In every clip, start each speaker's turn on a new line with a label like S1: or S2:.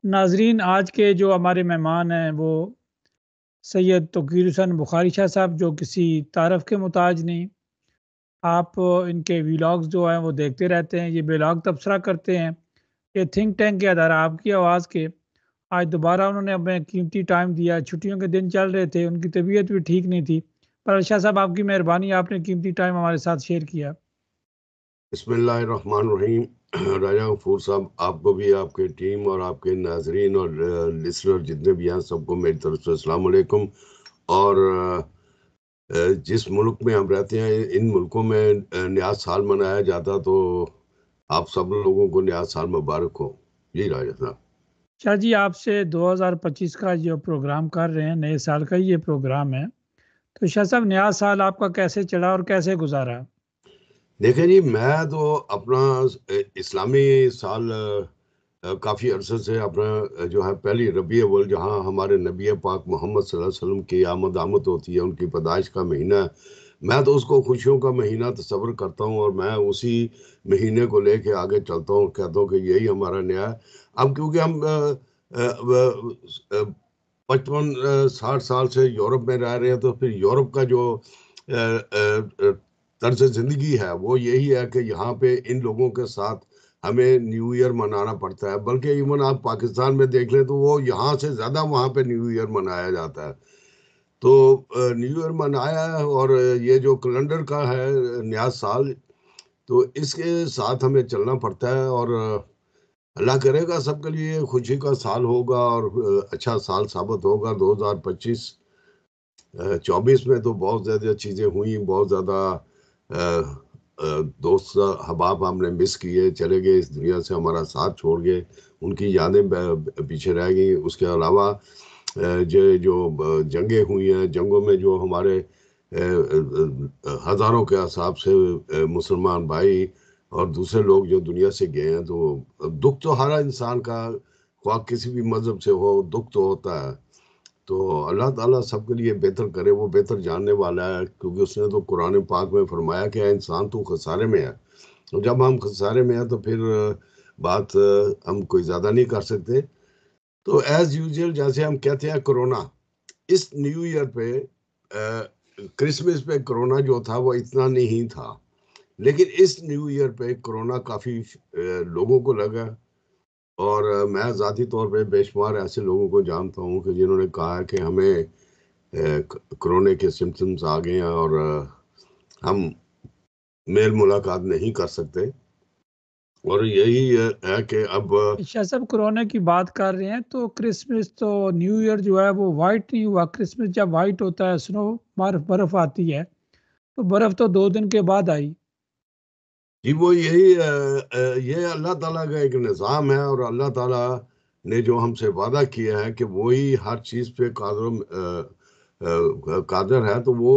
S1: नाजरीन, आज के जो हमारे मेहमान हैं वो सैयद तौकीर हुसैन बुखारी शाह साहब, जो किसी तारफ़ के मोहताज नहीं। आप इनके व्लॉग्स जो हैं वो देखते रहते हैं। ये ब्लॉग तबसरा करते हैं। ये थिंक टैंक के अदारा आपकी आवाज़ के आज दोबारा उन्होंने हमें कीमती टाइम दिया। छुट्टियों के दिन चल रहे थे, उनकी तबीयत भी ठीक नहीं थी, पर शाह साहब आपकी मेहरबानी, आपने कीमती टाइम हमारे साथ शेयर किया।
S2: बिस्मिल्लाहिर्रहमानिर्रहीम। राजा गफूर साहब, आपको भी, आपके टीम और आपके नाजरीन और लिसनर जितने भी हैं, सबको मेरी तरफ से अस्सलाम वालेकुम। और जिस मुल्क में हम रहते हैं, इन मुल्कों में नया साल मनाया जाता, तो आप सब लोगों को नया साल मुबारक हो। जी राजा साहब।
S1: शाह जी, आपसे 2025 का जो प्रोग्राम कर रहे हैं, नए साल का ही ये प्रोग्राम है, तो शाह साहब नया साल आपका कैसे चढ़ा और कैसे गुजारा?
S2: देखें जी, मैं तो अपना इस्लामी साल काफ़ी अरसे से अपना जो है पहली रबी अव्वल, जहाँ हमारे नबी पाक मोहम्मद सल्लल्लाहु अलैहि वसल्लम की आमद आमद होती है, उनकी पैदाइश का महीना है। मैं तो उसको खुशियों का महीना तस्वर करता हूँ, और मैं उसी महीने को लेके आगे चलता हूँ, कहता हूँ कि यही हमारा नया है। अब क्योंकि हम 55-60 साल से यूरोप में रह रहे हैं, तो फिर यूरोप का जो तर्ज ज़िंदगी है वो यही है कि यहाँ पे इन लोगों के साथ हमें न्यू ईयर मनाना पड़ता है। बल्कि इवन आप पाकिस्तान में देख लें, तो वो यहाँ से ज़्यादा वहाँ पे न्यू ईयर मनाया जाता है। तो न्यू ईयर मनाया है, और ये जो कैलेंडर का है नया साल, तो इसके साथ हमें चलना पड़ता है। और अल्लाह करेगा सबके लिए खुशी का साल होगा, और अच्छा साल साबित होगा 2025। 24 में तो बहुत ज़्यादा चीज़ें हुई, बहुत ज़्यादा दोस्त अहबाब हमने मिस किए, चले गए इस दुनिया से, हमारा साथ छोड़ गए, उनकी यादें पीछे रह गई। उसके अलावा जो जंगें हुई हैं, जंगों में जो हमारे हज़ारों के हिसाब से मुसलमान भाई और दूसरे लोग जो दुनिया से गए हैं, तो दुख तो हर इंसान का, ख्वाह किसी भी मज़हब से हो, दुख तो होता है। तो अल्लाह ताला सबके लिए बेहतर करे, वो बेहतर जानने वाला है, क्योंकि उसने तो कुरान पाक में फरमाया कि "ऐ इंसान तू खसारे में है"। तो जब हम खसारे में हैं, तो फिर बात हम कोई ज़्यादा नहीं कर सकते। तो एज़ यूजुअल, जैसे हम कहते हैं कोरोना, इस न्यू ईयर पे क्रिसमस पे कोरोना जो था वो इतना नहीं था। लेकिन इस न्यू ईयर पे कोरोना काफ़ी लोगों को लगा। और मैं ज़ाती तौर पे बेशुमार ऐसे लोगों को जानता हूँ कि जिन्होंने कहा है कि हमें कोरोना के सिम्पटम्स आ गए हैं, और हम मेल मुलाकात नहीं कर सकते। और यही है कि अब
S1: शाह साहब, कोरोना की बात कर रहे हैं तो क्रिसमस तो न्यू ईयर जो है वो वाइट नहीं हुआ। क्रिसमस जब वाइट होता है, स्नो बर्फ बर्फ आती है, तो बर्फ तो 2 दिन के बाद आई।
S2: जी, वो यही ये अल्लाह ताला का एक निज़ाम है, और अल्लाह ताला ने जो हमसे वादा किया है कि वही हर चीज़ पे कादिर है, तो वो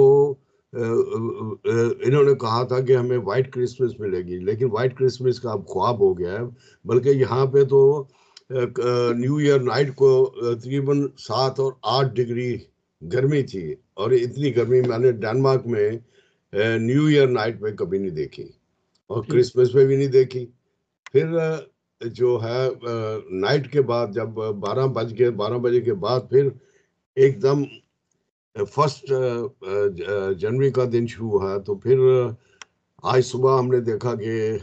S2: इन्होंने कहा था कि हमें व्हाइट क्रिसमस मिलेगी, लेकिन व्हाइट क्रिसमस का अब ख्वाब हो गया है। बल्कि यहाँ पे तो न्यू ईयर नाइट को तकरीबन 7 और 8 डिग्री गर्मी थी, और इतनी गर्मी मैंने डेनमार्क में न्यू ईयर नाइट में कभी नहीं देखी, और
S1: जी।
S2: क्रिसमस में भी नहीं देखी। फिर जो है नाइट के बाद, जब 12 बजे के बाद, फिर एकदम फर्स्ट जनवरी का दिन शुरू हुआ। तो फिर आज सुबह हमने देखा कि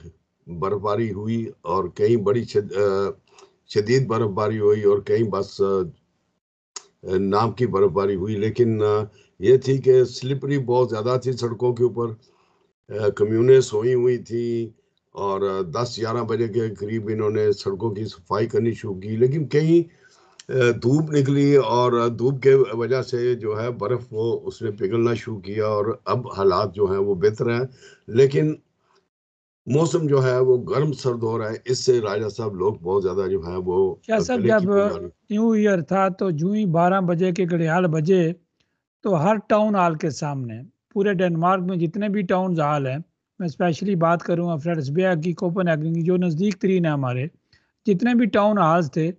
S2: बर्फबारी हुई, और कहीं बड़ी शदीद बर्फबारी हुई, और कहीं बस नाम की बर्फबारी हुई। लेकिन ये थी कि स्लिपरी बहुत ज़्यादा थी सड़कों के ऊपर, कम्यूनें सोई हुई थी, और 10-11 बजे के करीब इन्होंने सड़कों की सफाई करनी शुरू की। लेकिन कहीं धूप निकली, और धूप के वजह से जो है बर्फ़ वो उसने पिघलना शुरू किया, और अब हालात जो हैं वो बेहतर हैं। लेकिन मौसम जो है वो गर्म सर्द हो रहा है, इससे राजा साहब लोग बहुत ज़्यादा जो है वो
S1: शाह साहब,
S2: गले की
S1: जब
S2: बीमारी।
S1: न्यू ईयर था तो जूं ही 12 बजे के घड़ियाल बजे, तो हर टाउन हॉल के सामने, पूरे डेनमार्क में जितने भी टाउन हॉल हैं, मैं स्पेशली बात करूँगा फ्रेड्सबर्ग की, कोपेनहेगन की, जो नज़दीक तरीन है हमारे, जितने भी टाउन हॉल्स थे,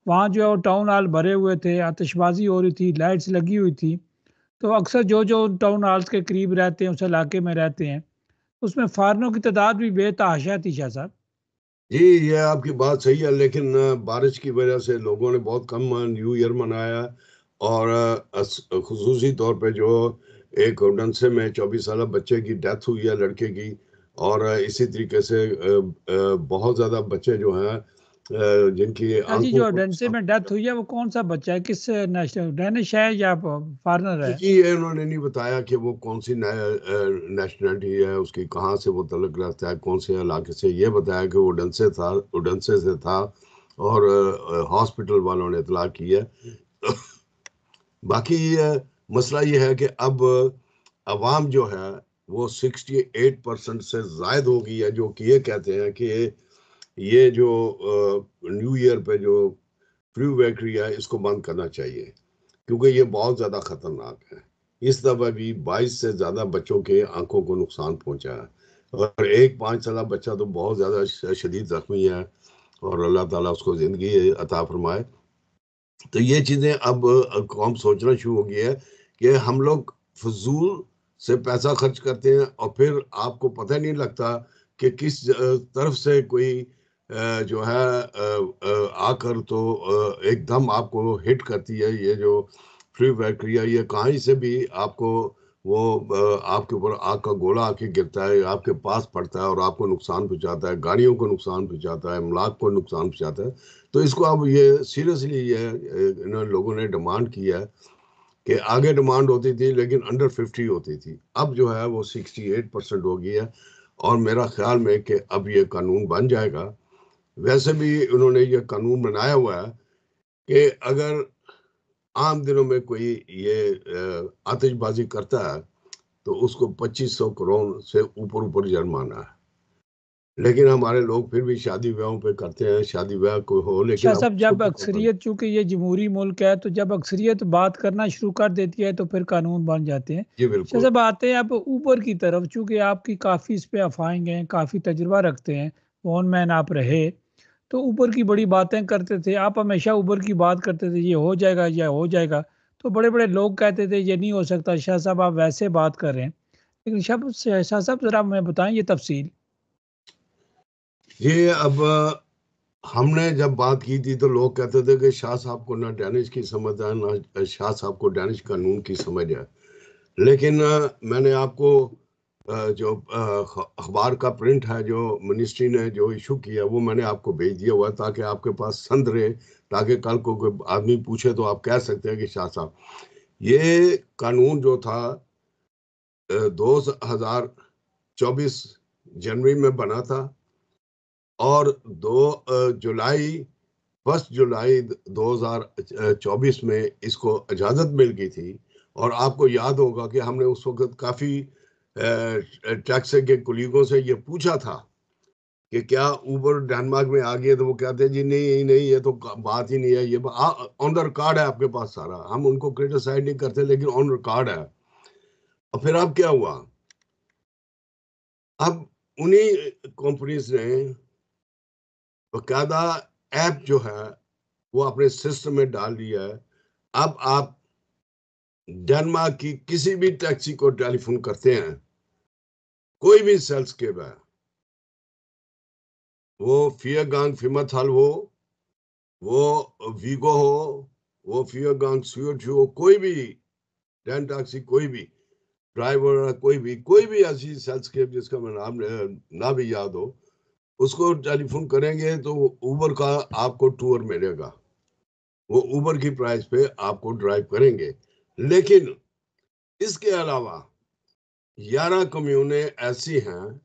S1: वहाँ जो है वो टाउन हॉल भरे हुए थे, आतिशबाजी हो रही थी, लाइट्स लगी हुई थी। तो अक्सर जो जो टाउन हॉल्स के करीब रहते हैं, उस इलाके में रहते हैं, उसमें फ़ॉरेनरों की तादाद भी बेतहाशा थी शाह साहब।
S2: जी, ये आपकी बात सही है, लेकिन बारिश की वजह से लोगों ने बहुत कम न्यू ईयर मनाया। और खुसूसी तौर पे जो एक उडनसे में 24 साल बच्चे की डेथ हुई है, लड़के की। और इसी तरीके से बहुत ज़्यादा बच्चे जो हैं जिनकी
S1: जी,
S2: आंखों
S1: जो
S2: को
S1: डेंसे
S2: नुकसान
S1: में डेथ हुई है वो कौन सा बच्चा है, किस नेशनल, डेनिश है या फॉरेनर है?
S2: जी, ये उन्होंने नहीं बताया कि वो कौन सी नेशनलिटी है उसकी, कहाँ से वो तलक रखता है, कौन से इलाके से। ये बताया कि वो उडनसे से था। और हॉस्पिटल वालों ने इतला की है। बाकी मसला ये है कि अब अवाम जो है वो 68% से जायद हो गई है, जो कि ये कहते हैं कि ये जो न्यू ईयर पे जो फ्लू वैक्ट्री है इसको बंद करना चाहिए, क्योंकि ये बहुत ज़्यादा ख़तरनाक है। इस दफ़ा भी 22 से ज़्यादा बच्चों के आंखों को नुकसान पहुंचा है। और एक 5 साल बच्चा तो बहुत ज़्यादा शदीद ज़ख्मी है, और अल्लाह ताला उसको ज़िंदगी अता फरमाए। तो ये चीज़ें अब कौम सोचना शुरू हो गई है कि हम लोग फजूल से पैसा खर्च करते हैं, और फिर आपको पता नहीं लगता कि किस तरफ से कोई जो है आकर तो एकदम आपको हिट करती है। ये जो फ्री बैक्टीरिया, ये कहीं से भी आपको वो आपके ऊपर आग का गोला आके गिरता है, आपके पास पड़ता है और आपको नुकसान पहुंचाता है, गाड़ियों को नुकसान पहुंचाता है, अमलाक को नुकसान पहुंचाता है। तो इसको अब ये सीरियसली ये इन लोगों ने डिमांड किया है कि आगे डिमांड होती थी लेकिन अंडर 50 होती थी, अब जो है वो 68% हो गई है। और मेरा ख्याल में कि अब ये कानून बन जाएगा। वैसे भी उन्होंने ये कानून बनाया हुआ है कि अगर आम दिनों में कोई ये आतिशबाजी करता है तो उसको 2500 करोड़ से ऊपर ऊपर जुर्माना है। लेकिन हमारे लोग फिर भी शादी ब्याहों पे करते हैं, शादी ब्याह को हो, लेकिन
S1: शाह
S2: अब
S1: साहब,
S2: उसको
S1: जब
S2: भी पाबंद।
S1: अक्सरियत, चूंकि ये जमहूरी मुल्क है, तो जब अक्सरियत बात करना शुरू कर देती है तो फिर कानून बन जाते हैं।
S2: जी
S1: शाह
S2: बिल्कुल।
S1: साहब, आते हैं आप ऊपर की तरफ, चूंकि आपकी काफ़ी इस पे अफवाहें हैं, काफ़ी तजुर्बा रखते हैं, फोन मैन आप रहे, तो ऊपर की बड़ी बातें करते थे आप, हमेशा ऊपर की बात करते थे, ये हो जाएगा, ये हो जाएगा। तो बड़े बड़े लोग कहते थे ये नहीं हो सकता। शाह साहब, आप वैसे बात कर रहे हैं, लेकिन शाह साहब जरा हमें बताएं ये तफसील।
S2: ये अब हमने जब बात की थी तो लोग कहते थे कि शाह साहब को ना डैनिश की समझ है, ना शाह साहब को डैनिश कानून की समझ है। लेकिन मैंने आपको जो अखबार का प्रिंट है जो मिनिस्ट्री ने जो इशू किया वो मैंने आपको भेज दिया हुआ है, ताकि आपके पास संद रहे, ताकि कल को कोई आदमी पूछे तो आप कह सकते हैं कि शाह साहब। ये कानून जो था 2024 जनवरी में बना था। और 1 जुलाई 2024 में इसको इजाज़त मिल गई थी। और आपको याद होगा कि हमने उस वक़्त काफ़ी टैक्सी के कुलीगों से ये पूछा था कि क्या उबर डेनमार्क में आ गया, तो वो कहते हैं जी नहीं नहीं, ये तो बात ही नहीं है, ये ऑन द रिकॉर्ड है आपके पास सारा। हम उनको क्रिटिसाइज नहीं करते, लेकिन ऑन रिकॉर्ड है। और फिर अब क्या हुआ? अब उन्हीं कंपनीज ने बकायदा ऐप जो है वो अपने सिस्टम में डाल दिया है। अब आप डेनमार्क की किसी भी टैक्सी को टेलीफोन करते हैं, कोई भी सेल्स के है, वो फियरगांग फिमथल हो, वो वीगो हो, वो फियरगांग स्यूट हो, कोई भी डेन टैक्सी, कोई भी ड्राइवर, कोई भी ऐसी सेल्स के जिसका मैं नाम ना भी याद हो, उसको टेलीफोन करेंगे तो उबर का आपको टूर मिलेगा। वो उबर की प्राइस पे आपको ड्राइव करेंगे। लेकिन इसके अलावा 11 कम्यूने ऐसी हैं,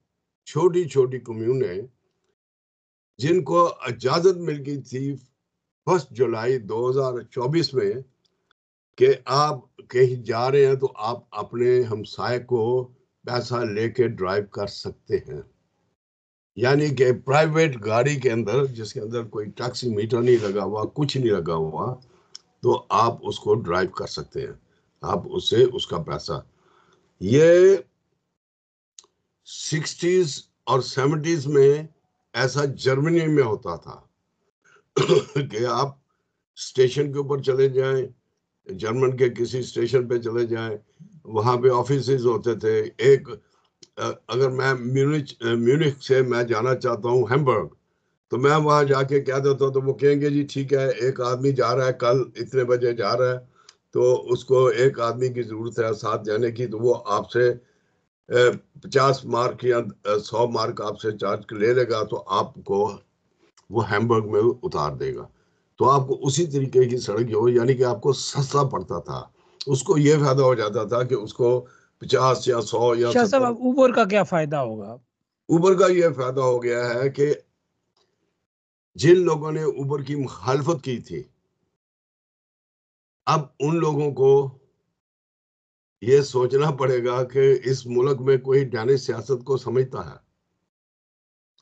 S2: छोटी छोटी कम्यूने, जिनको इजाजत मिल गई थी 1 जुलाई 2024 में कि आप कहीं जा रहे हैं तो आप अपने हमसाय को पैसा लेके ड्राइव कर सकते हैं। यानी कि प्राइवेट गाड़ी के अंदर, जिसके अंदर कोई टैक्सी मीटर नहीं लगा हुआ, कुछ नहीं लगा हुआ, तो आप उसको ड्राइव कर सकते हैं। आप उससे उसका पैसा, ये 60s और 70s में ऐसा जर्मनी में होता था कि आप स्टेशन के ऊपर चले जाएं, जर्मन के किसी स्टेशन पे चले जाएं, वहां पे ऑफिसेज होते थे। एक अगर मैं म्यूनिख से मैं जाना चाहता हूँ हैम्बर्ग, तो मैं वहां जाके क्या देता हूँ, तो वो कहेंगे जी ठीक है, एक आदमी जा रहा है, कल इतने बजे जा रहा है, तो उसको एक आदमी की जरूरत है साथ जाने की, तो वो आपसे 50 मार्क या 100 मार्क आपसे चार्ज ले लेगा, तो आपको वो हैम्बर्ग में उतार देगा। तो आपको उसी तरीके की सड़क हो, यानी कि आपको सस्ता पड़ता था। उसको ये फायदा हो जाता था कि उसको 50 या 100 या
S1: शाह साहब
S2: 70।
S1: अब उबर का क्या फायदा होगा?
S2: उबर का ये फायदा हो गया है कि जिन लोगों ने उबर की मुखालफत की थी, अब उन लोगों को ये सोचना पड़ेगा कि इस मुल्क में कोई दानिश सियासत को समझता है।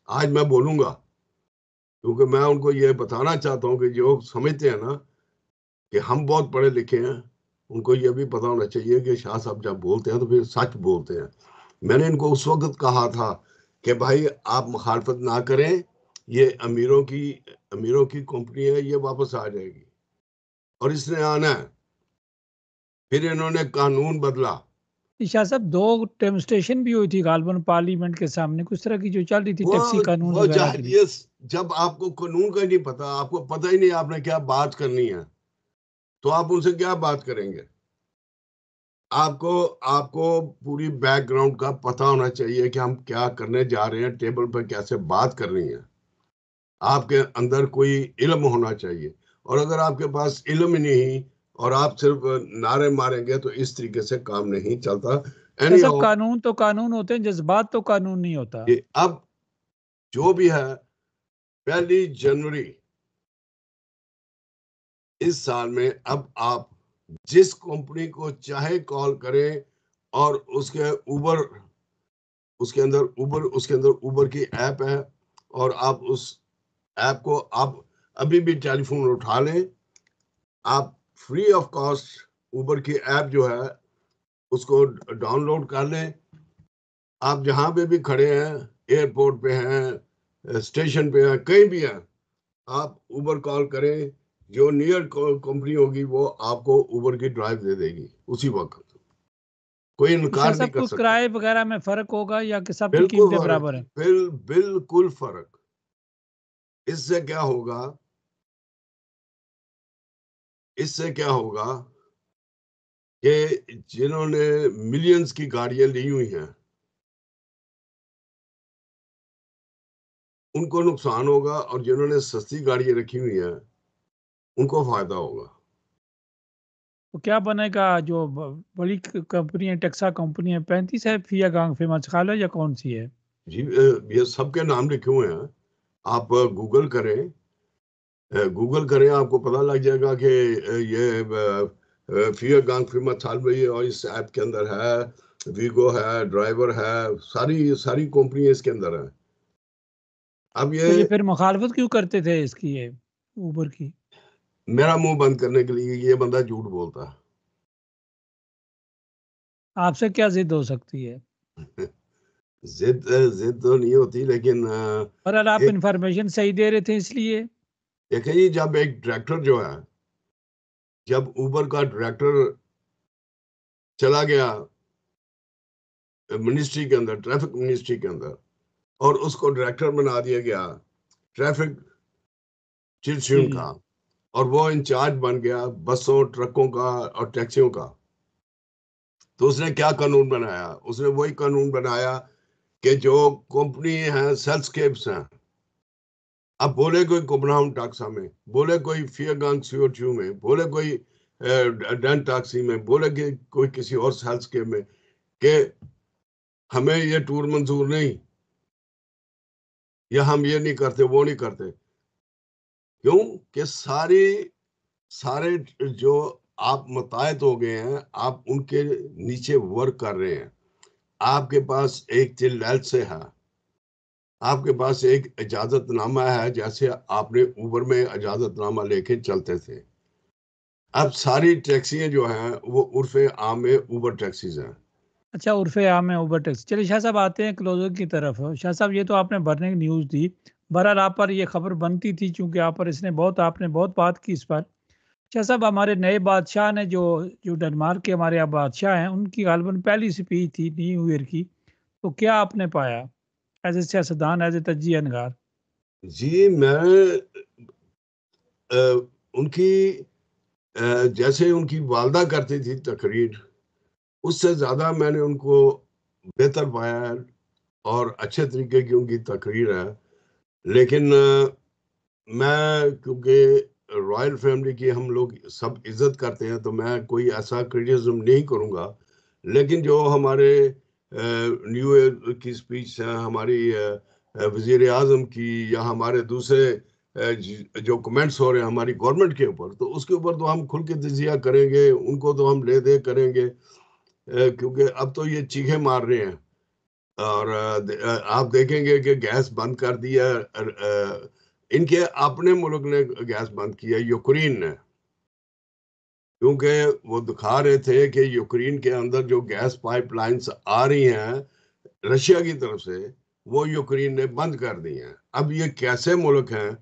S2: आज मैं बोलूंगा क्योंकि मैं उनको ये बताना चाहता हूँ कि जो समझते हैं ना कि हम बहुत पढ़े लिखे हैं, उनको ये भी पता होना चाहिए कि शाह साहब जब बोलते हैं तो फिर सच बोलते हैं। मैंने इनको उस वक्त कहा था कि भाई आप मुखालफत ना करें, ये अमीरों की कंपनी है, ये वापस आ जाएगी, और इसने आना है। फिर इन्होंने कानून बदला।
S1: शाह साहब 2 डेमोन्स्ट्रेशन भी हुई थी गालबन पार्लियामेंट के सामने, कुछ तरह की जो चल रही थी
S2: वो
S1: टैक्सी कानून
S2: वो
S1: वगैरह के लिए।
S2: ये जब आपको कानून का नहीं पता, आपको पता ही नहीं आपने क्या बात करनी है, तो आप उनसे क्या बात करेंगे? आपको आपको पूरी बैकग्राउंड का पता होना चाहिए कि हम क्या करने जा रहे हैं, टेबल पर कैसे बात करनी है। आपके अंदर कोई इल्म होना चाहिए, और अगर आपके पास इल्म ही नहीं और आप सिर्फ नारे मारेंगे तो इस तरीके से काम नहीं चलता।
S1: शाह
S2: एनी
S1: साहब
S2: हाउ,
S1: कानून तो कानून होते हैं, जज्बात तो कानून नहीं होता।
S2: ये अब जो भी है, 1 जनवरी इस साल में, अब आप जिस कंपनी को चाहे कॉल करें, और उसके अंदर उबर की ऐप है, और आप उस ऐप को आप अभी भी टेलीफोन उठा लें, आप फ्री ऑफ कॉस्ट उबर की ऐप जो है उसको डाउनलोड कर लें। आप जहां पे भी खड़े हैं, एयरपोर्ट पे हैं, स्टेशन पे हैं, कहीं भी हैं, आप उबर कॉल करें, जो नियर कंपनी होगी वो आपको उबर की ड्राइव दे देगी उसी वक्त। कोई
S1: शाह
S2: इनकार नहीं
S1: साहब
S2: कर
S1: कुछ
S2: सकता।
S1: किराए वगैरह में फ़र्क होगा या कि सब की
S2: बिल्कुल
S1: कीमतें
S2: फर्क,
S1: बराबर हैं?
S2: बिल्कुल फर्क। इससे क्या होगा, इससे क्या होगा कि जिन्होंने मिलियंस की गाड़ियां ली हुई हैं, उनको नुकसान होगा, और जिन्होंने सस्ती गाड़ियां रखी हुई हैं उनको फायदा होगा।
S1: तो क्या बनेगा जो बड़ी कंपनी है, टेक्सा कंपनी है, 35 है, फिया गांग फेमस खा लो या कौन सी है?
S2: जी, ये सबके नाम लिखे हुए हैं। आप गूगल करें, आपको पता लग जाएगा कि ये फिया गांग फेमस चाल रही है, और इस ऐप के अंदर है, वीगो है, ड्राइवर है, सारी सारी कंपनी इसके अंदर है। अब
S1: तो ये
S2: ये
S1: फिर मुखालफत क्यों करते थे इसकी, ये उबर की?
S2: मेरा मुंह बंद करने के लिए ये बंदा झूठ बोलता
S1: आपसे क्या जिद हो सकती है?
S2: है। जिद जिद तो नहीं होती, लेकिन
S1: बहरहाल आप
S2: एक
S1: इंफॉर्मेशन सही दे रहे थे इसलिए।
S2: एक है जी, जब एक डायरेक्टर जो है, जब उबर का डायरेक्टर चला गया मिनिस्ट्री के अंदर, ट्रैफिक मिनिस्ट्री के अंदर, और उसको डायरेक्टर बना दिया गया ट्रैफिक चिरचून
S1: जी।
S2: का, और वो इंचार्ज बन गया बसों, ट्रकों का और टैक्सियों का, तो उसने क्या कानून बनाया? उसने वही कानून बनाया कि जो कंपनी है, सेल्सकेप्स हैं, अब बोले कोई कोपनहाउन टाक्सा में, बोले कोई फियागांग CO2 में, बोले कोई डन टैक्सी में, बोले कि कोई किसी और सेल्सकेप में, कि हमें ये टूर मंजूर नहीं, या हम ये नहीं करते, वो नहीं करते। क्यों? कि सारे जो आप मुतायत हो गए हैं, आप उनके नीचे वर्क कर रहे हैं। आपके पास एक चिल्लैल से है, आपके पास एक इजाजतनामा है, जैसे आपने उबर में इजाजतनामा लेके चलते थे। अब सारी टैक्सियां जो हैं वो उर्फे आम में उबर टैक्सीज हैं।
S1: अच्छा, उर्फ़े आम है उबर टैक्सी। चलिए शाह साहब आते हैं क्लोज़र की तरफ। शाह साहब ये तो आपने भरने की न्यूज़ दी। बहरहाल आप पर ये खबर बनती थी चूँकि आप पर इसने बहुत आपने बहुत बात की इस पर। शाह साहब हमारे नए बादशाह ने जो जो डेनमार्क के हमारे यहाँ बादशाह हैं, उनकी गालबन पहली स्पीच थी न्यू ईयर की। तो क्या आपने पाया? एज़ ए सियासतदान, एज़ ए तज्ज़िया निगार?
S2: जी, मैं उनकी जैसे उनकी वालदा करती थी तकरीर, उससे ज़्यादा मैंने उनको बेहतर पाया है और अच्छे तरीके की उनकी तकरीर है। लेकिन मैं क्योंकि रॉयल फैमिली की हम लोग सब इज़्ज़त करते हैं, तो मैं कोई ऐसा क्रिटिसिज़्म नहीं करूँगा। लेकिन जो हमारे न्यू ईयर की स्पीच है, हमारी वज़ीर-ए-आज़म की या हमारे दूसरे जो कमेंट्स हो रहे हैं हमारी गवर्नमेंट के ऊपर, तो उसके ऊपर तो हम खुल के तजिया करेंगे, उनको तो हम ले-दे करेंगे। क्योंकि अब तो ये चीखें मार रहे हैं और आप देखेंगे कि गैस बंद कर दिया। इनके अपने मुल्क ने गैस बंद किया, यूक्रेन ने, क्योंकि वो दिखा रहे थे कि यूक्रेन के अंदर जो गैस पाइपलाइंस आ रही हैं रशिया की तरफ से, वो यूक्रेन ने बंद कर दी हैं। अब ये कैसे मुल्क हैं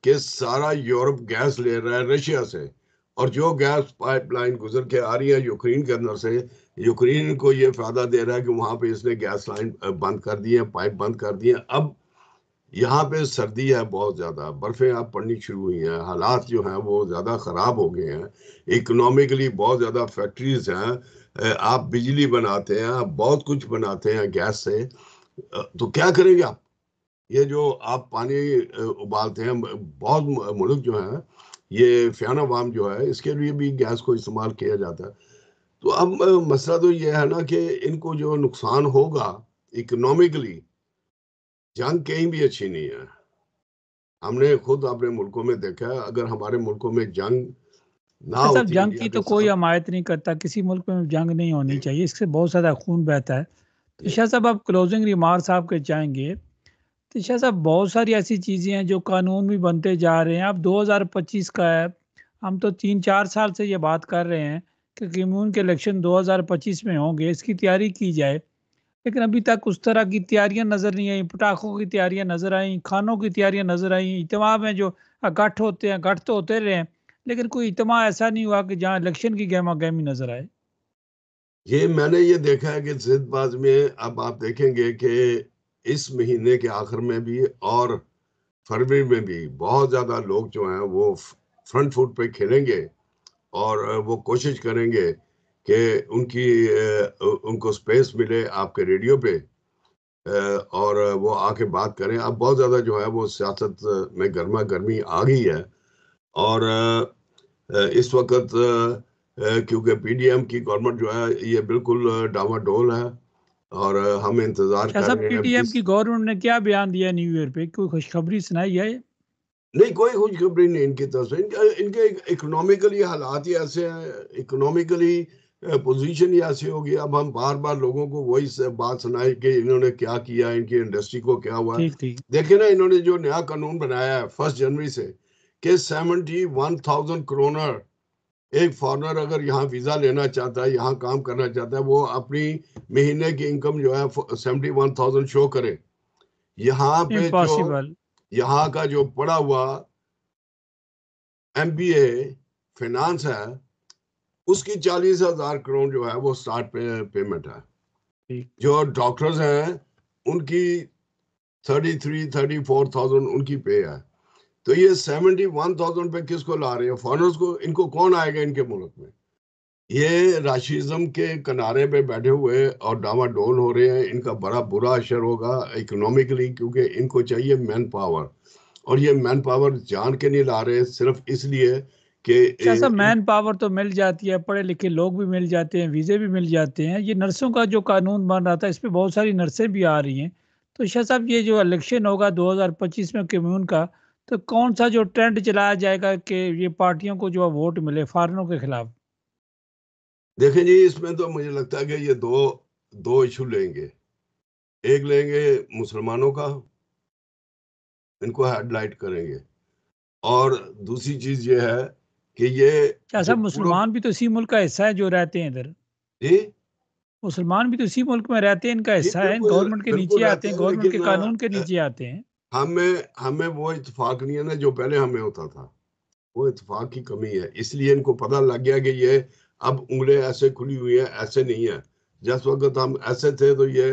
S2: कि सारा यूरोप गैस ले रहा है रशिया से, और जो गैस पाइपलाइन गुजर के आ रही है यूक्रेन के अंदर से, यूक्रेन को ये फायदा दे रहा है कि वहां पे इसने गैस लाइन बंद कर दी है, पाइप बंद कर दिए हैं। अब यहाँ पे सर्दी है बहुत ज़्यादा, बर्फ़ें अब पड़नी शुरू हुई हैं, हालात जो हैं वो ज़्यादा ख़राब हो गए हैं। इकोनॉमिकली बहुत ज़्यादा फैक्ट्रीज़ हैं। आप बिजली बनाते हैं, आप बहुत कुछ बनाते हैं गैस से। तो क्या करेंगे आप? ये जो आप पानी उबालते हैं, बहुत मुल्क जो हैं, ये फ़ियाना वाम जो है, इसके लिए भी गैस को इस्तेमाल किया जाता है। तो अब मसला तो ये है ना कि इनको जो नुकसान होगा इकोनॉमिकली, जंग कहीं भी अच्छी नहीं है। हमने खुद अपने मुल्कों में देखा है, अगर हमारे मुल्कों में जंग ना
S1: अच्छा,
S2: होती
S1: जंग
S2: इंडिया
S1: की
S2: के
S1: तो कोई
S2: साथ।
S1: हमायत नहीं करता, किसी मुल्क में जंग नहीं होनी
S2: जी,
S1: चाहिए, इससे बहुत ज़्यादा खून बहता है। तो
S2: जी,
S1: शाह साहब, आप क्लोजिंग रिमार्क्स आपके चाहेंगे? तो शाह साहब, बहुत सारी ऐसी चीज़ें हैं जो कानून भी बनते जा रहे हैं। अब 2025 का है, हम तो 3-4 साल से ये बात कर रहे हैं कि कम्यून के इलेक्शन 2025 में होंगे, इसकी तैयारी की जाए। लेकिन अभी तक उस तरह की तैयारियां नज़र नहीं आई, पटाखों की तैयारियां नज़र आई, खानों की तैयारियां नज़र आई, इज्तिमा में जो गठ होते हैं, गठ तो होते रहे हैं, लेकिन कोई इज्तिमा ऐसा नहीं हुआ कि जहाँ इलेक्शन की गहमा गहमी नज़र आए।
S2: ये मैंने ये देखा है कि जिंदबाज में अब आप देखेंगे कि इस महीने के आखिर में भी और फरवरी में भी बहुत ज़्यादा लोग जो हैं वो फ्रंट फुट पे खेलेंगे और वो कोशिश करेंगे कि उनको स्पेस मिले आपके रेडियो पे, और वो आके बात करें। अब बहुत ज़्यादा जो है वो सियासत में गर्मा गर्मी आ गई है। और इस वक़्त क्योंकि पीडीएम की गवर्नमेंट जो है ये बिल्कुल डामाडोल है, और हम इंतज़ार
S1: शाह
S2: कर
S1: साहब,
S2: रहे हैं
S1: पीटीएम
S2: 20।
S1: की गवर्नमेंट ने क्या बयान दिया न्यू ईयर पे? कोई खुशखबरी सुनाई है?
S2: नहीं, कोई खुशखबरी नहीं इनकी तरफ से। इनके इकोनॉमिकली हालात ही ऐसे हैं, इकोनॉमिकली पोज़ीशन ही ऐसी हो गई। अब हम बार-बार लोगों को वही बात सुनाएँ कि इन्होंने क्या किया, इनकी इंडस्ट्री को क्या हुआ।
S1: ठीक ठीक।
S2: देखिए ना, इन्होंने जो नया कानून बनाया है 1 जनवरी से, कि 71,000 क्रोनर एक फॉरेनर अगर यहाँ वीज़ा लेना चाहता है, यहाँ काम करना चाहता है, वो अपनी महीने की इनकम जो है 71,000 शो करे। यहाँ पे जो
S1: इम्पॉसिबल।
S2: यहाँ का जो पढ़ा हुआ एमबीए फाइनेंस है, उसकी 40,000 करोड़ जो है वो स्टार्ट पेमेंट है।
S1: ठीक।
S2: जो डॉक्टर्स हैं उनकी 33-34,000 उनकी पे है। तो ये 71,000 पे किसको ला रहे हैं? फॉरेनर्स को। इनको कौन आएगा इनके मुल्क में? ये राशिज्म के किनारे पे बैठे हुए और डामाडोल हो रहे हैं। इनका बड़ा बुरा असर होगा इकोनॉमिकली, क्योंकि इनको चाहिए मैन पावर, और ये मैन पावर जान के नहीं ला रहे, सिर्फ इसलिए कि
S1: शाह साहब, मैन पावर तो मिल जाती है, पढ़े लिखे लोग भी मिल जाते हैं, वीज़े भी मिल जाते हैं। ये नर्सों का जो कानून बन रहा था, इस पे बहुत सारी नर्सें भी आ रही हैं। तो शाह साहब, ये जो इलेक्शन होगा 2025 में कम्यून का, तो कौन सा जो ट्रेंड चलाया जाएगा कि ये पार्टियों को जो है वोट मिले फॉरेनरों के खिलाफ?
S2: देखें जी, इसमें तो मुझे लगता है कि ये दो दो इशू लेंगे। एक लेंगे मुसलमानों का, इनको हेडलाइट करेंगे, और दूसरी चीज ये है कि ये
S1: शाह
S2: जो
S1: साहब,
S2: पूरा।
S1: मुसलमान भी तो इसी मुल्क का हिस्सा है जो रहते हैं इधर।
S2: जी,
S1: मुसलमान भी तो इसी मुल्क में रहते हैं, इनका
S2: जी,
S1: हिस्सा है,
S2: बिल्कुल
S1: गवर्नमेंट के नीचे
S2: बिल्कुल
S1: आते
S2: रहते
S1: हैं,
S2: हैं,
S1: गवर्नमेंट के
S2: लेकिन
S1: कानून के नीचे आते हैं।
S2: हमें हमें वो इत्तेफाक नहीं है ना जो पहले हमें होता था। वो इत्तेफाक की कमी है, इसलिए इनको पता लग गया कि ये अब उंगलियां ऐसे खुली हुई है, ऐसे नहीं है। जिस वक्त हम ऐसे थे तो ये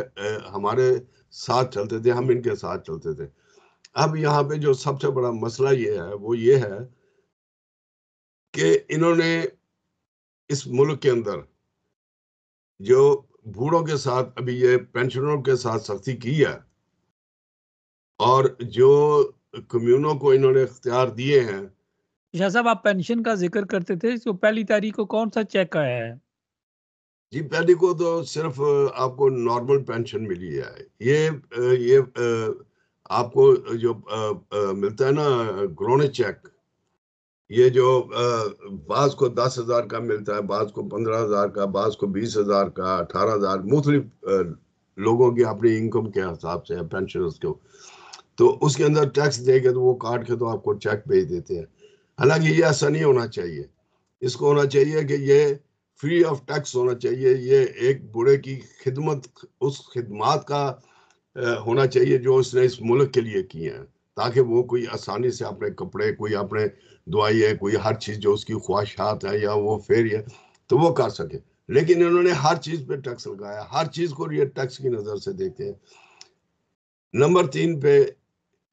S2: हमारे साथ चलते थे, हम इनके साथ चलते थे। अब यहाँ पे जो सबसे बड़ा मसला ये है वो ये है कि इन्होंने इस मुल्क के अंदर जो बूढ़ों के साथ अभी ये पेंशनरों के साथ सख्ती की है और जो कम्यूनों को इन्होंने इख्तियार दिए हैं।
S1: शाह साहब, आप पेंशन का जिक्र करते थे, तो पहली तारीख को कौन सा चेक आया है?
S2: जी, पहले को तो सिर्फ आपको नॉर्मल पेंशन मिली है। ये आपको जो मिलता है ना ग्रोने चेक, ये जो बाज को 10,000 का मिलता है, बाज को 15,000 का, बाज को 20,000 का, 18,000, मुख्तलिफ लोगों की अपनी इनकम के हिसाब से है पेंशनर्स को। तो उसके अंदर टैक्स देके तो वो काट के तो आपको चेक भेज देते हैं। हालांकि ये ऐसा नहीं होना चाहिए। इसको होना चाहिए कि ये फ्री ऑफ टैक्स होना चाहिए। ये एक बूढ़े की खिदमत, उस खिदमात का होना चाहिए जो उसने इस मुल्क के लिए किए हैं, ताकि वो कोई आसानी से अपने कपड़े, कोई अपने दवाई है, कोई हर चीज़ जो उसकी ख्वाहिशात है या वो फेर है तो वो कर सके। लेकिन इन्होंने हर चीज़ पे टैक्स लगाया, हर चीज़ को ये टैक्स की नज़र से देखते हैं। नंबर 3 पे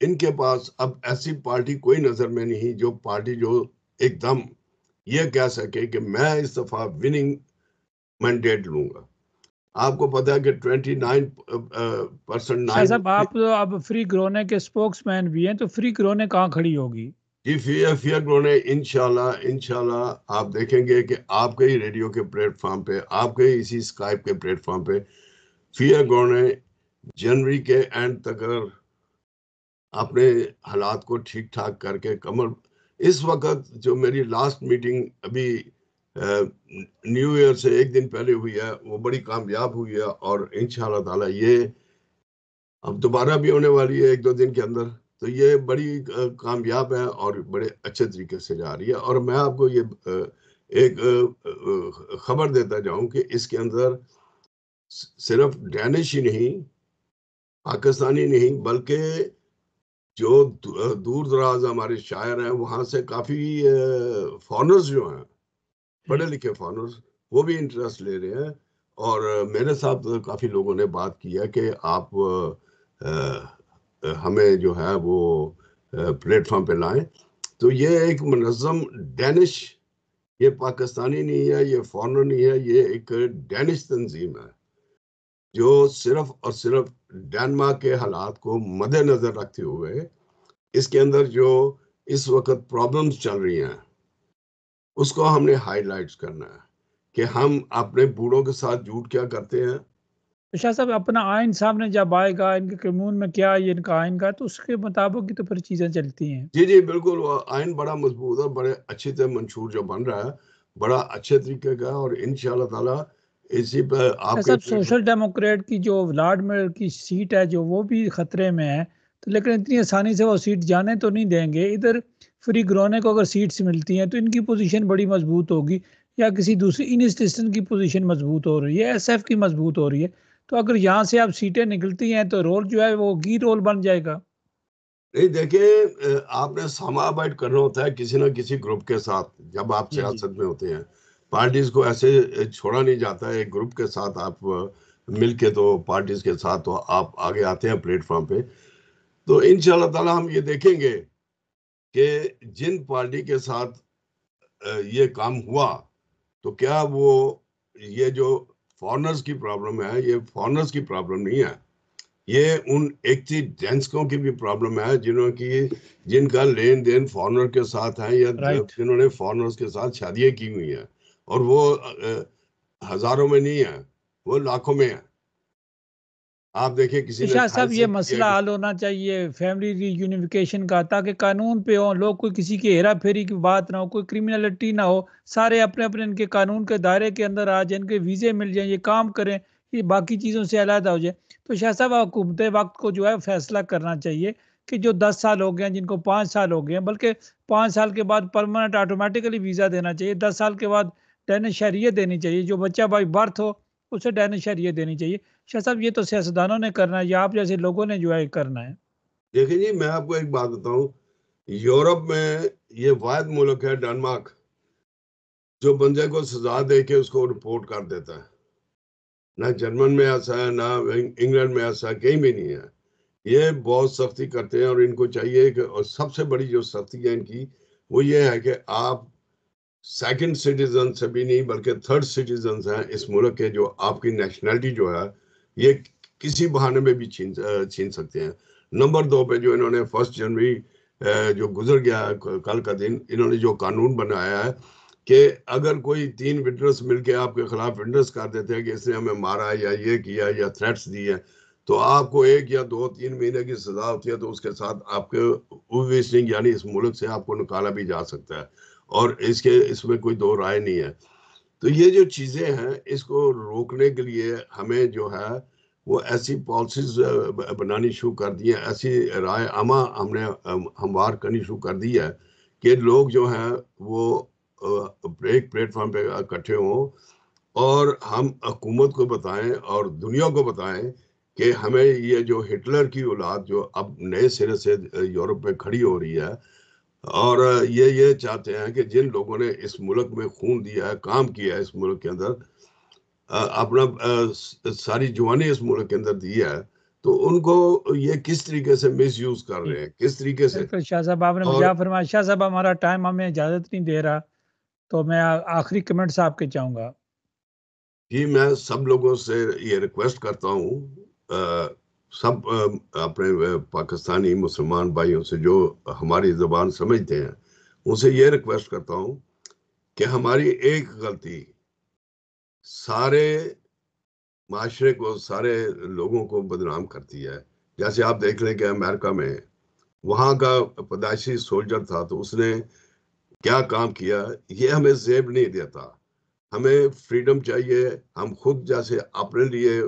S2: इनके पास अब ऐसी पार्टी कोई नज़र में नहीं जो पार्टी जो एकदम ये कह सके कि मैं इस दफ़ा विनिंग मैंडेट लूंगा। आपको पता है कि 29%
S1: शाह साहब, आप तो अब फ्री ग्रोने के स्पोक्समैन भी हैं, तो फ्री ग्रोने कहाँ खड़ी होगी?
S2: जी, फियर ग्रोने इंशाल्लाह आप देखेंगे कि आपके ही रेडियो के प्लेटफॉर्म पे, आपके ही इसी स्काइप के प्लेटफॉर्म पे फियर ग्रोने जनवरी के एंड तक अगर अपने हालात को ठीक ठाक करके कमर, इस वक्त जो मेरी लास्ट मीटिंग अभी न्यू ईयर से एक दिन पहले हुई है वो बड़ी कामयाब हुई है और इंशाल्लाह ताला ये अब दोबारा भी होने वाली है 1-2 दिन के अंदर। तो ये बड़ी कामयाब है और बड़े अच्छे तरीके से जा रही है। और मैं आपको ये एक खबर देता जाऊं कि इसके अंदर सिर्फ डैनिश ही नहीं, पाकिस्तानी नहीं, बल्कि जो दूर दराज हमारे शायर हैं वहां से काफी फॉरनर्स जो हैं, पढ़े लिखे फॉरनर्स, वो भी इंटरेस्ट ले रहे हैं। और मेरे साथ काफी लोगों ने बात की है कि आप हमें जो है वो प्लेटफॉर्म पे लाएं। तो ये एक मुनज़्ज़म डैनिश, ये पाकिस्तानी नहीं है, ये फॉरनर नहीं है, ये एक डैनिश तंजीम है जो सिर्फ और सिर्फ डेनमार्क के हालात को मद्देनजर रखते हुए इसके अंदर जो इस वक्त प्रॉब्लम्स चल रही हैं उसको हमने हाईलाइट्स करना है कि हम अपने बूढ़ों के साथ झूठ क्या करते हैं।
S1: तो शाह साहब, अपना आइन सामने जब आएगा, इनके कानून में क्या ये इनका आइन का, तो उसके मुताबिक ही तो फिर चीज़ें चलती हैं।
S2: जी जी बिल्कुल, वो आइन बड़ा मजबूत और बड़े अच्छे से मंशूर जो बन रहा है, बड़ा अच्छे तरीके का। और इंशाल्लाह ताला इसी पर
S1: शाह
S2: आपके
S1: साहब, सोशल डेमोक्रेट की जो व्लाडमिर की सीट है, जो वो भी खतरे में है, तो लेकिन इतनी आसानी से वो सीट जाने तो नहीं देंगे। इधर फ्री ग्रोने को अगर सीट्स मिलती हैं तो इनकी पोजीशन बड़ी मजबूत होगी, या किसी दूसरी इंस्टीट्यूशन की पोजीशन मजबूत हो रही है, एसएफ की मजबूत हो रही है। तो अगर यहाँ से अब सीटें निकलती हैं तो रोल जो है वो की रोल बन जाएगा।
S2: नहीं, देखिए आपने समाबाइट करना होता है किसी ना किसी ग्रुप के साथ जब आप
S1: जी जी।
S2: सियासत में होते हैं। पार्टीज को ऐसे छोड़ा नहीं जाता है। एक ग्रुप के साथ आप मिल के तो पार्टीज के साथ तो आप आगे आते हैं प्लेटफॉर्म पे। तो इंशाल्लाह ताला हम ये देखेंगे कि जिन पार्टी के साथ ये काम हुआ तो क्या वो, ये जो फॉरनर्स की प्रॉब्लम है ये फॉरनर्स की प्रॉब्लम नहीं है, ये उन एक्सीडेंट्सों की भी प्रॉब्लम है जिनका लेन देन फॉरनर के साथ है या
S1: राइट।
S2: जिन्होंने फॉरनर्स के साथ शादियां की हुई हैं। और वो हजारों में नहीं है, वो लाखों में है। आप देखिए किसी
S1: तो
S2: ने
S1: शाह साहब,
S2: साइंस
S1: ये
S2: से किया
S1: मसला हल होना चाहिए फैमिली रीयूनिफिकेशन का, ताकि कानून पे हो, लोग कोई किसी की हेरा फेरी की बात ना हो, कोई क्रिमिनलिटी ना हो, सारे अपने अपने इनके कानून के दायरे के अंदर आ जाए, इनके वीज़े मिल जाए, ये काम करें, ये बाकी चीज़ों से अलग हो जाए। तो शाह साहब, हुकूमत वक्त को जो है फैसला करना चाहिए कि जो 10 साल हो गए हैं, जिनको 5 साल हो गए हैं, बल्कि 5 साल के बाद परमानेंट ऑटोमेटिकली वीज़ा देना चाहिए, 10 साल के बाद डैनिश शहरियत देनी चाहिए, जो बच्चा बाई बर्थ हो उसे डैनिश शहरियत देनी चाहिए। शाह साहब, ये तो सियासतदानों ने करना है, या आप जैसे लोगों ने जो है करना है।
S2: देखिए जी, मैं आपको एक बात बताऊं, यूरोप में ये वाहिद मुल्क है डेनमार्क जो बंदे को सजा दे के उसको रिपोर्ट कर देता है। ना जर्मन में ऐसा है, ना इंग्लैंड में ऐसा, कहीं भी नहीं है। ये बहुत सख्ती करते हैं और इनको चाहिए कि, और सबसे बड़ी जो सख्ती है इनकी वो ये है कि आप सेकंड सिटीजन से भी नहीं बल्कि थर्ड सिटीजन हैं इस मुल्क के, जो आपकी नेशनैलिटी जो है ये किसी बहाने में भी छीन सकते हैं। नंबर 2 पे जो इन्होंने 1 जनवरी जो गुजर गया कल का दिन, इन्होंने जो कानून बनाया है कि अगर कोई 3 विटनेस मिलके आपके खिलाफ विटनेस कर देते हैं कि इसने हमें मारा या ये किया या थ्रेट्स दिए, तो आपको 1 या 2-3 महीने की सजा होती है, तो उसके साथ आपके विजिटिंग यानी इस मुल्क से आपको निकाला भी जा सकता है, और इसमें कोई दो राय नहीं है। तो ये जो चीजें हैं इसको रोकने के लिए हमें जो है वो ऐसी पॉलिसीज बनानी शुरू कर दी है, ऐसी राय आमा हमने हमवार करनी शुरू कर दी है कि लोग जो हैं वो एक प्लेटफॉर्म पे इकट्ठे हों और हम हुकूमत को बताएं और दुनिया को बताएं कि हमें ये जो हिटलर की औलाद जो अब नए सिरे से यूरोप में खड़ी हो रही है, और ये चाहते हैं कि जिन लोगों ने इस मुल्क में खून दिया है, काम किया है इस मुल्क के अंदर, अपना सारी जवानी इस मुल्क के अंदर दी है, तो उनको ये किस तरीके से मिसयूज कर
S1: जी,
S2: रहे हैं, किस तरीके से।
S1: बिल्कुल शाह साहब आपने
S2: और
S1: मज़ा फरमाया। शाह साहब हमारा टाइम हमें इजाज़त नहीं दे रहा, तो मैं आखिरी कमेंट्स आपके चाहूँगा।
S2: जी, मैं सब लोगों से ये रिक्वेस्ट करता हूँ, सब अपने पाकिस्तानी मुसलमान भाइयों से जो हमारी ज़बान समझते हैं, उनसे ये रिक्वेस्ट करता हूँ कि हमारी एक गलती सारे माशरे को, सारे लोगों को बदनाम करती है। जैसे आप देख लें कि अमेरिका में वहाँ का पैदाइशी सोल्जर था, तो उसने क्या काम किया, ये हमें ज़ेब नहीं देता। हमें फ्रीडम चाहिए, हम खुद जैसे अपने लिए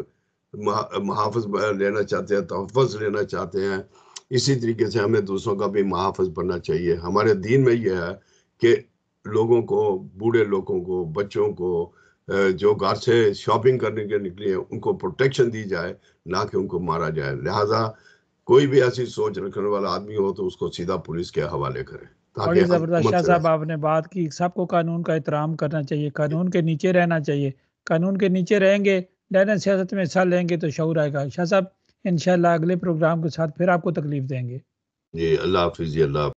S2: मुहाफ़िज़ लेना चाहते हैं, तहफ़्फ़ुज़ लेना चाहते हैं, इसी तरीके से हमें दूसरों का भी मुहाफ़िज़ बनना चाहिए। हमारे दीन में ये है कि लोगों को, बूढ़े लोगों को, बच्चों को, जो घर से शॉपिंग करने के निकले हैं, उनको प्रोटेक्शन दी जाए, ना कि उनको मारा जाए। लिहाज़ा कोई भी ऐसी सोच रखने वाला आदमी हो तो उसको सीधा पुलिस के हवाले करें, ताकि
S1: बड़ी
S2: हम
S1: ज़बरदस्त
S2: अमन
S1: शाह
S2: से रह
S1: साहब
S2: सकें।
S1: आपने बात की, सबको कानून का एहतराम करना चाहिए, कानून के नीचे रहना चाहिए। कानून के नीचे रहेंगे, दैनिक सियासत में हिस्सा लेंगे तो शऊर आएगा। शाह साहब इंशाअल्लाह अगले प्रोग्राम के साथ फिर आपको तकलीफ देंगे।
S2: जी, अल्लाह हाफ़िज़ जी, अल्लाह